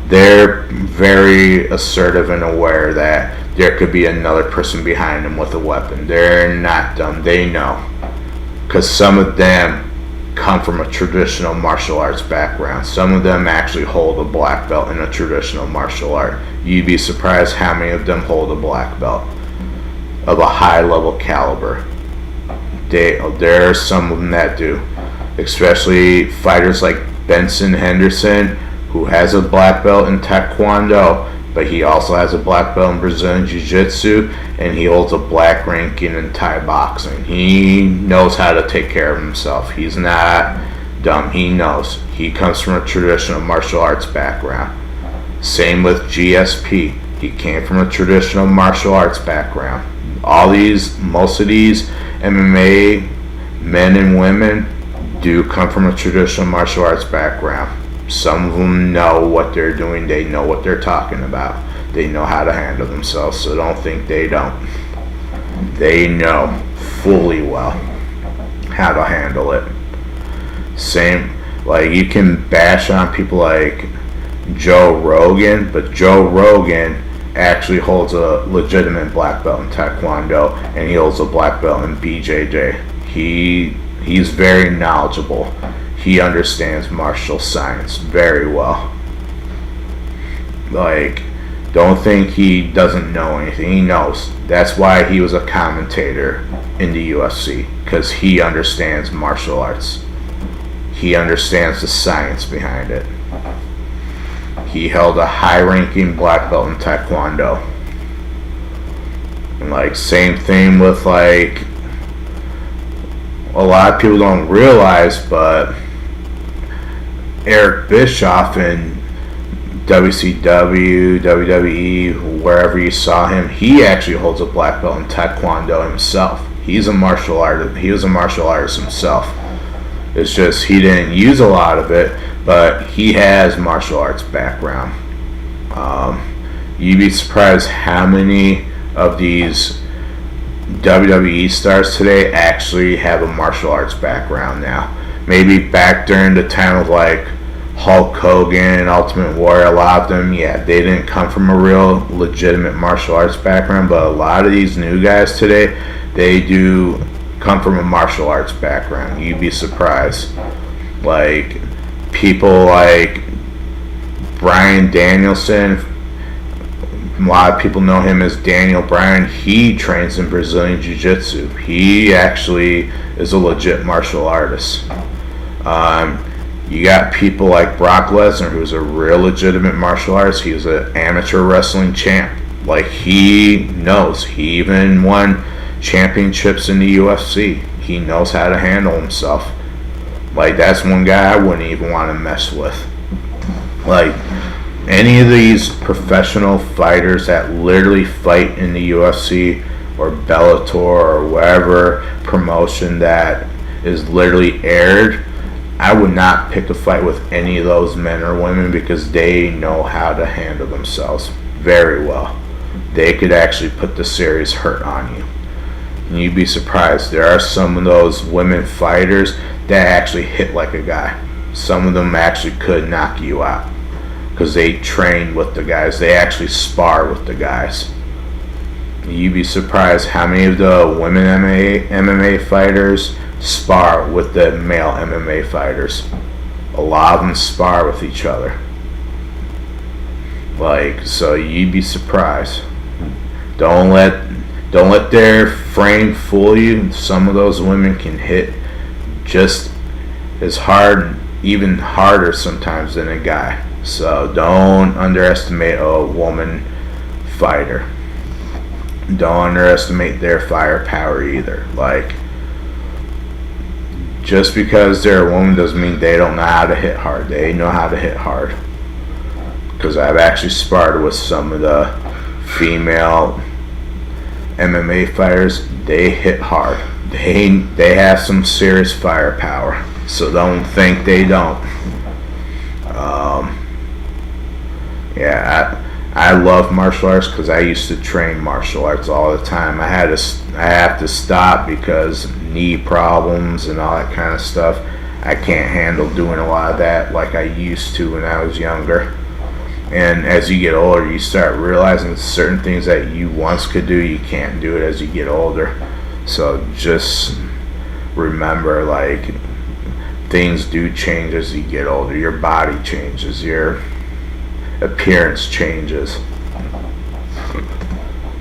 They're very assertive and aware that there could be another person behind them with a weapon. They're not dumb. They know. Because some of them come from a traditional martial arts background. Some of them actually hold a black belt in a traditional martial art. You'd be surprised how many of them hold a black belt of a high level caliber. There are some of them that do. Especially fighters like Benson Henderson, who has a black belt in Taekwondo, but he also has a black belt in Brazilian Jiu-Jitsu, and he holds a black ranking in Thai boxing. He knows how to take care of himself. He's not dumb. He knows. He comes from a traditional martial arts background. Same with GSP. He came from a traditional martial arts background. Most of these MMA men and women do come from a traditional martial arts background. Some of them know what they're doing. They know what they're talking about. They know how to handle themselves, so don't think they don't. They know fully well how to handle it. Same, like, you can bash on people like Joe Rogan, but Joe Rogan actually holds a legitimate black belt in Taekwondo, and he holds a black belt in BJJ. He's very knowledgeable. He understands martial science very well. Like, don't think he doesn't know anything. He knows. That's why he was a commentator in the UFC, because he understands martial arts. He understands the science behind it. He held a high-ranking black belt in Taekwondo. And, like, same thing with, like, a lot of people don't realize, but Eric Bischoff in WCW, WWE, wherever you saw him, he actually holds a black belt in Taekwondo himself. He's a martial artist. He was a martial artist himself. It's just he didn't use a lot of it, but he has martial arts background. You'd be surprised how many of these WWE stars today actually have a martial arts background now. Maybe back during the time of like Hulk Hogan and Ultimate Warrior, a lot of them, yeah, they didn't come from a real legitimate martial arts background, but a lot of these new guys today, they do come from a martial arts background. You'd be surprised. Like, people like Bryan Danielson, a lot of people know him as Daniel Bryan. He trains in Brazilian Jiu-Jitsu. He actually is a legit martial artist. You got people like Brock Lesnar, who's a real legitimate martial artist. He was an amateur wrestling champ. Like, he knows. He even won championships in the UFC. He knows how to handle himself. Like, that's one guy I wouldn't even want to mess with. Like, any of these professional fighters that literally fight in the UFC or Bellator or whatever promotion that is literally aired, I would not pick a fight with any of those men or women, because they know how to handle themselves very well. They could actually put the serious hurt on you. And you'd be surprised. There are some of those women fighters that actually hit like a guy. Some of them actually could knock you out, because they train with the guys. They actually spar with the guys. You'd be surprised how many of the women MMA fighters spar with the male MMA fighters. A lot of them spar with each other. Like, so you'd be surprised. Don't let their frame fool you. Some of those women can hit just as hard, even harder sometimes than a guy. So don't underestimate a woman fighter. Don't underestimate their firepower either. Like, just because they're a woman doesn't mean they don't know how to hit hard. They know how to hit hard. Because I've actually sparred with some of the female MMA fighters. They hit hard. They have some serious firepower. So don't think they don't. Yeah, I love martial arts because I used to train martial arts all the time. I have to stop because knee problems and all that kind of stuff. I can't handle doing a lot of that like I used to when I was younger. And as you get older, you start realizing certain things that you once could do, you can't do it as you get older. So just remember, like, things do change as you get older. Your body changes, your appearance changes.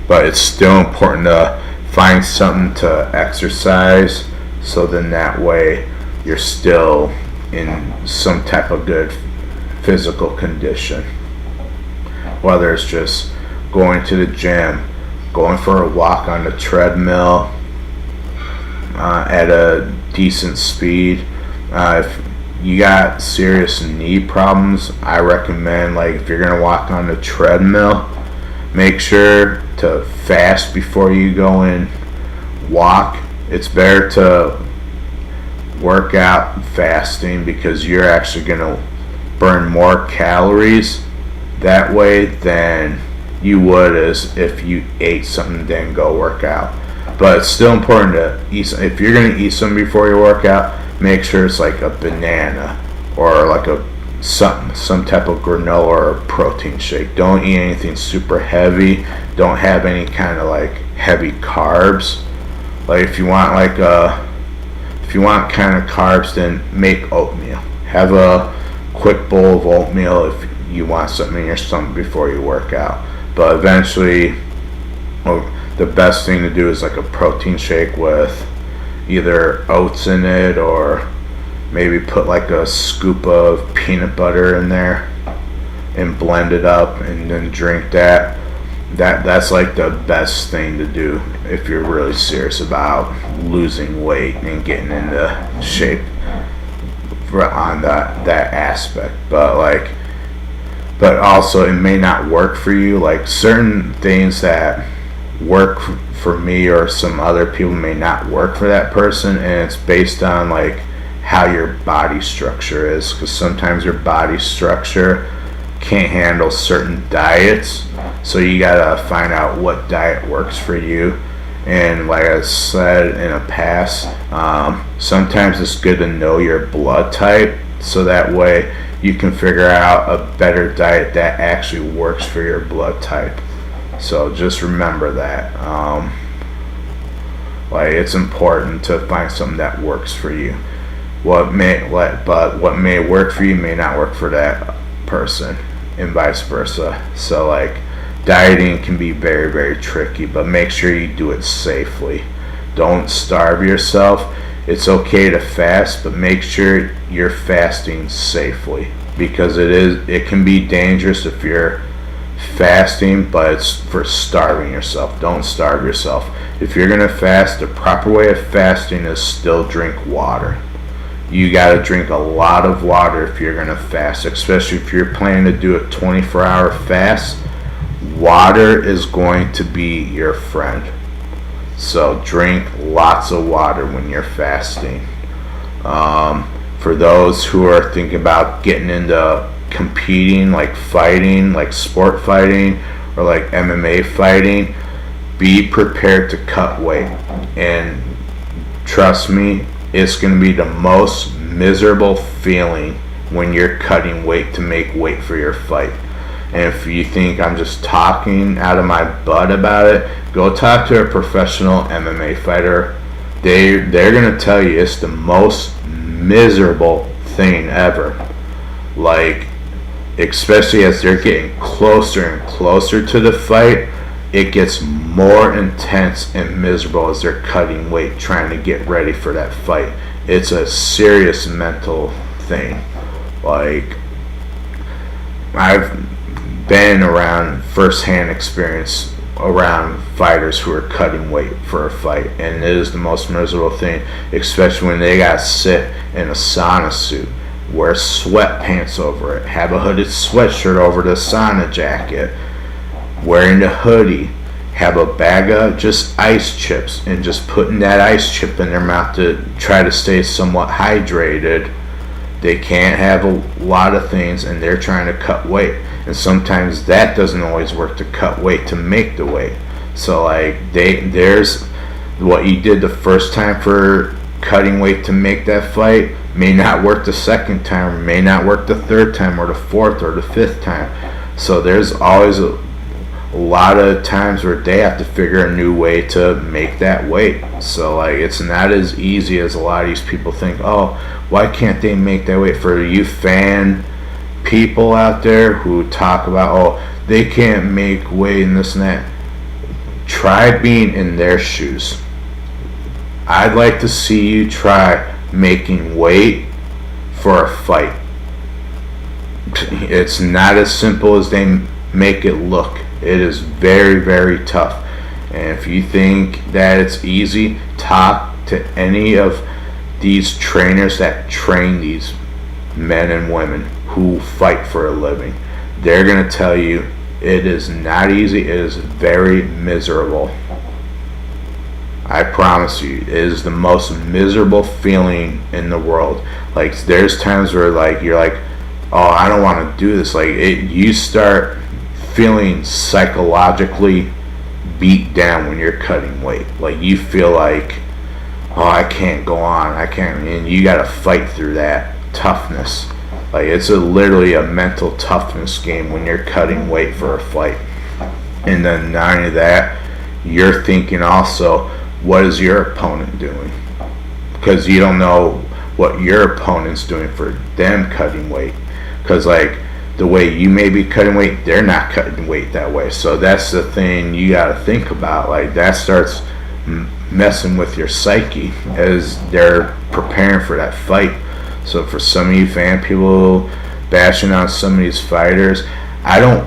But it's still important to find something to exercise, so then that way you're still in some type of good physical condition. Whether it's just going to the gym, going for a walk on the treadmill at a decent speed. If you got serious knee problems, I recommend, like, if you're gonna walk on the treadmill, make sure to fast before you go and walk. It's better to work out fasting because you're actually gonna burn more calories that way than you would as if you ate something and then go work out. But it's still important to eat. If you're going to eat something before you work out, make sure it's like a banana or like some type of granola or a protein shake. Don't eat anything super heavy. Don't have any kind of like heavy carbs. Like if you want kind of carbs, then make oatmeal. Have a quick bowl of oatmeal if you want something in your stomach before you work out. But eventually, the best thing to do is like a protein shake with either oats in it, or maybe put like a scoop of peanut butter in there and blend it up and then drink that. That's like the best thing to do if you're really serious about losing weight and getting into shape on that aspect. But also it may not work for you. Like certain things that work for me or some other people may not work for that person, and it's based on like how your body structure is, because sometimes your body structure can't handle certain diets, so you gotta find out what diet works for you. And like I said in a past, sometimes it's good to know your blood type, so that way you can figure out a better diet that actually works for your blood type. So just remember that. Like it's important to find something that works for you. What may work for you may not work for that person, and vice versa. So like dieting can be very, very tricky, but make sure you do it safely. Don't starve yourself. It's okay to fast, but make sure you're fasting safely, because it can be dangerous if you're fasting, but it's for starving yourself. Don't starve yourself. If you're gonna fast, the proper way of fasting is still drink water. You gotta drink a lot of water if you're gonna fast, especially if you're planning to do a 24-hour fast. Water is going to be your friend. So drink lots of water when you're fasting. For those who are thinking about getting into competing, like fighting, like sport fighting or like MMA fighting, be prepared to cut weight. And trust me, it's going to be the most miserable feeling when you're cutting weight to make weight for your fight. And if you think I'm just talking out of my butt about it, go talk to a professional MMA fighter. They're going to tell you it's the most miserable thing ever. Like, especially as they're getting closer and closer to the fight, it gets more intense and miserable as they're cutting weight, trying to get ready for that fight. It's a serious mental thing. Like, I've been around first-hand experience around fighters who are cutting weight for a fight, and it is the most miserable thing, especially when they got to sit in a sauna suit, wear sweatpants over it, have a hooded sweatshirt over the sauna jacket, wearing the hoodie, have a bag of just ice chips, and just putting that ice chip in their mouth to try to stay somewhat hydrated. They can't have a lot of things, and they're trying to cut weight. And sometimes that doesn't always work to cut weight, to make the weight. So like there's what you did the first time for cutting weight to make that fight may not work the second time, or may not work the third time, or the fourth or the fifth time. So there's always a lot of times where they have to figure a new way to make that weight. So like it's not as easy as a lot of these people think. Oh, why can't they make that weight? For you fan people out there who talk about, oh, they can't make weight and this and that, try being in their shoes. I'd like to see you try making weight for a fight. It's not as simple as they make it look. It is very, very tough. And if you think that it's easy, talk to any of these trainers that train these men and women who fight for a living. They're going to tell you it is not easy. It is very miserable. I promise you, it is the most miserable feeling in the world. Like there's times where like you're like, oh, I don't want to do this. Like you start feeling psychologically beat down when you're cutting weight. Like you feel like, oh, I can't go on. I can't. And you got to fight through that toughness. Like it's literally a mental toughness game when you're cutting weight for a fight. And then not only that, you're thinking also, what is your opponent doing? Because you don't know what your opponent's doing for them cutting weight. Because like the way you may be cutting weight, they're not cutting weight that way. So that's the thing you got to think about. Like that starts messing with your psyche as they're preparing for that fight. So for some of you fan people bashing on some of these fighters, I don't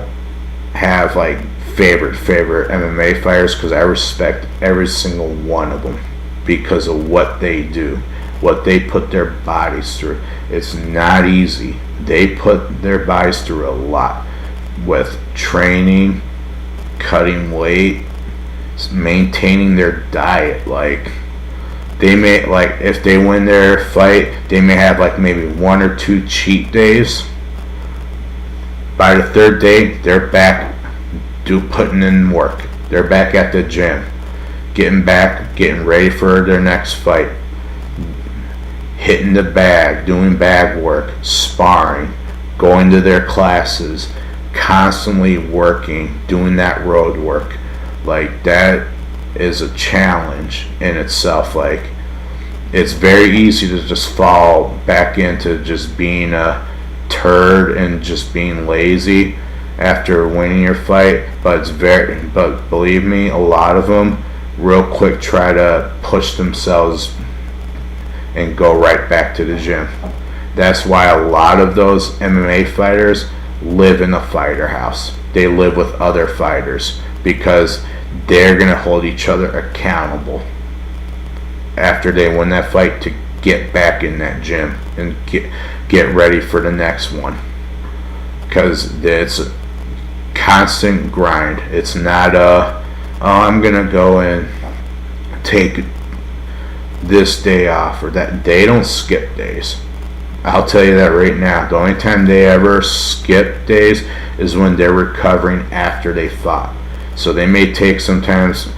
have like favorite MMA fighters because I respect every single one of them because of what they do, what they put their bodies through. It's not easy. They put their bodies through a lot with training, cutting weight, maintaining their diet. Like they may, like if they win their fight, they may have like maybe 1 or 2 cheat days. By the 3rd day, they're back putting in work. They're back at the gym, getting ready for their next fight, hitting the bag, doing bag work, sparring, going to their classes, constantly working, doing that road work. Like that is a challenge in itself. Like it's very easy to just fall back into just being a turd and just being lazy after winning your fight, but believe me, a lot of them real quick try to push themselves and go right back to the gym. That's why a lot of those MMA fighters live in a fighter house. They live with other fighters because they're going to hold each other accountable after they win that fight to get back in that gym and get ready for the next one. Because it's a constant grind. It's not I'm going to go and take this day off or that. They don't skip days. I'll tell you that right now. The only time they ever skip days is when they're recovering after they fought. So they may take sometimes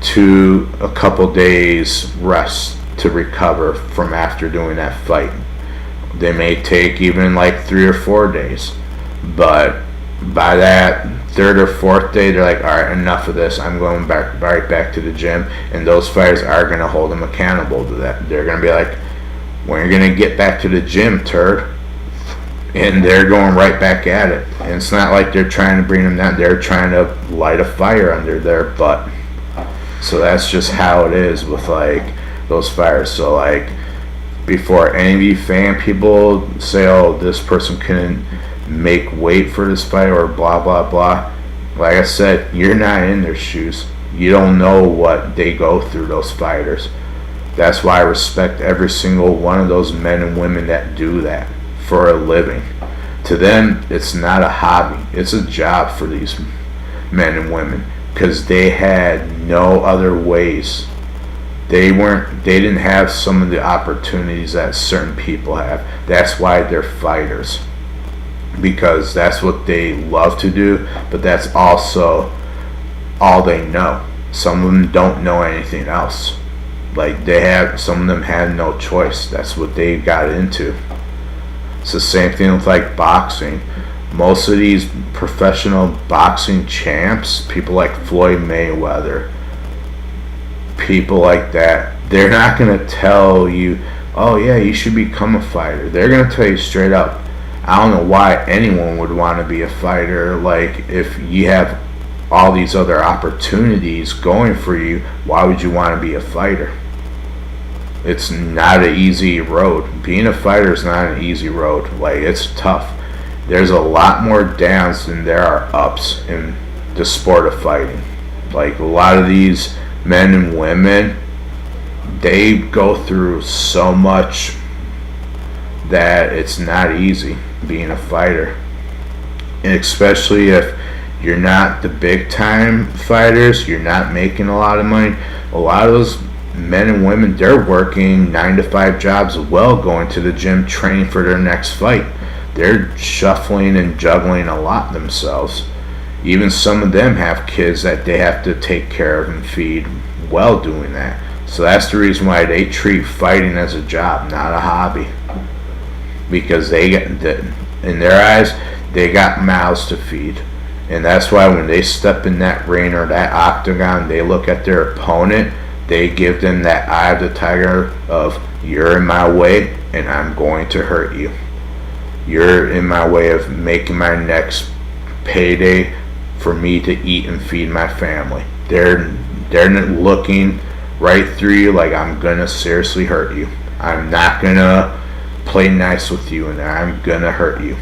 a couple days rest to recover from after doing that fight. They may take even like 3 or 4 days. But by that 3rd or 4th day, they're like, all right, enough of this. I'm going right back to the gym. And those fighters are going to hold them accountable to that. They're going to be like, when you're going to get back to the gym, turd. And they're going right back at it. And it's not like they're trying to bring them down. They're trying to light a fire under their butt. So that's just how it is with like those fighters. So like before any of you fan people say, oh, this person couldn't make weight for this fight or blah blah blah, like I said, you're not in their shoes. You don't know what they go through, those fighters. That's why I respect every single one of those men and women that do that for a living. To them, it's not a hobby. It's a job for these men and women because they had no other ways. They didn't have some of the opportunities that certain people have. That's why they're fighters, because that's what they love to do, but that's also all they know. Some of them don't know anything else. Like some of them had no choice. That's what they got into. It's the same thing with like boxing. Most of these professional boxing champs, people like Floyd Mayweather, people like that, they're not going to tell you, oh yeah, you should become a fighter. They're going to tell you straight up, I don't know why anyone would want to be a fighter. Like, if you have all these other opportunities going for you, why would you want to be a fighter? It's not an easy road. Being a fighter is not an easy road. Like, it's tough. There's a lot more downs than there are ups in the sport of fighting. Like, a lot of these men and women, they go through so much that it's not easy being a fighter. And especially if you're not the big time fighters, you're not making a lot of money. A lot of those men and women, they're working 9 to 5 jobs as well, going to the gym, training for their next fight. They're shuffling and juggling a lot themselves. Even some of them have kids that they have to take care of and feed while doing that. So that's the reason why they treat fighting as a job, not a hobby. Because they get, in their eyes, they got mouths to feed. And that's why when they step in that ring or that octagon, they look at their opponent, they give them that eye of the tiger of, you're in my way and I'm going to hurt you. You're in my way of making my next payday for me to eat and feed my family. They're looking right through you like, I'm gonna seriously hurt you. I'm not gonna play nice with you, and I'm gonna hurt you.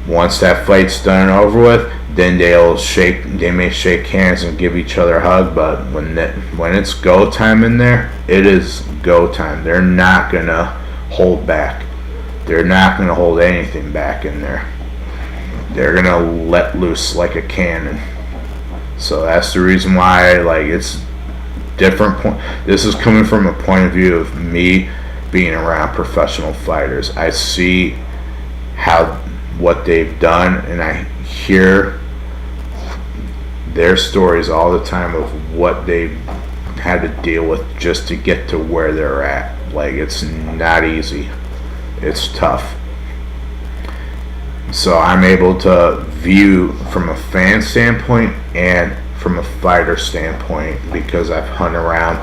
Once that fight's done and over with, then they may shake hands and give each other a hug, but when it's go time in there, it is go time. They're not gonna hold back. They're not gonna hold anything back in there. They're gonna let loose like a cannon. So that's the reason why, like, it's different. This is coming from a point of view of me being around professional fighters. I see what they've done, and I hear their stories all the time of what they've had to deal with just to get to where they're at. Like, it's not easy. It's tough. So I'm able to view from a fan standpoint and from a fighter standpoint, because I've hung around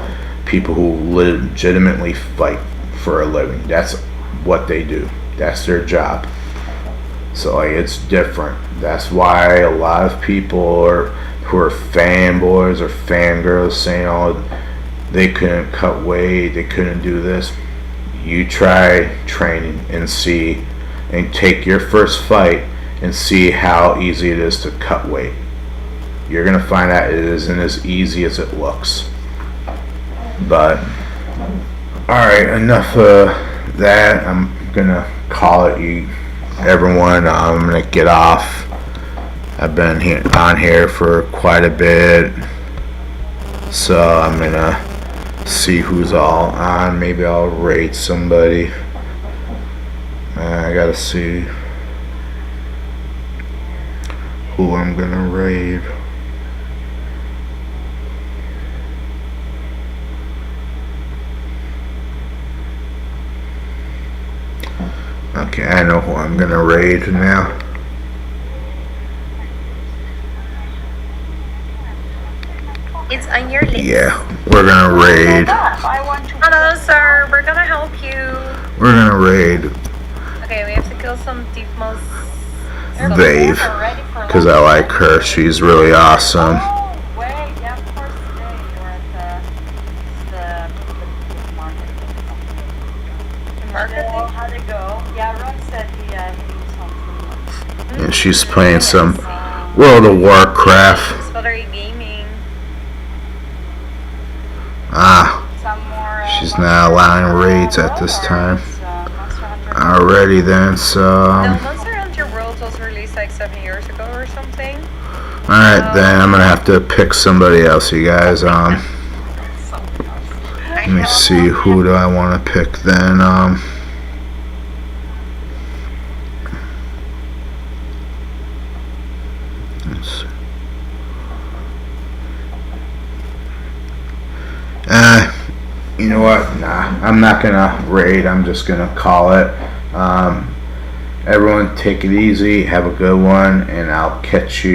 people who legitimately fight for a living. That's what they do. That's their job. So, like, it's different. That's why a lot of people who are fanboys or fangirls saying, oh, they couldn't cut weight, they couldn't do this. You try training and see, and take your first fight and see how easy it is to cut weight. You're going to find out it isn't as easy as it looks. But, alright, enough of that. I'm going to call it everyone. I'm going to get off. I've been on here for quite a bit. So I'm going to see who's all on. Maybe I'll raid somebody. I got to see who I'm going to raid. Okay, I know who I'm gonna raid now. It's on your list. Yeah, we're gonna raid. Hello, sir. We're gonna help you. We're gonna raid. Okay, we have to kill some deepmost. Dave, because I like her. She's really awesome. And she's playing some World of Warcraft. Gaming. She's not allowing raids at this time. Alrighty then, so. The Monster Hunter World was released like 7 years ago or something. Alright, then I'm gonna have to pick somebody else, you guys. Let me see, who do I want to pick then? Let's see. You know what? Nah, I'm not gonna raid. I'm just gonna call it. Everyone take it easy, have a good one, and I'll catch you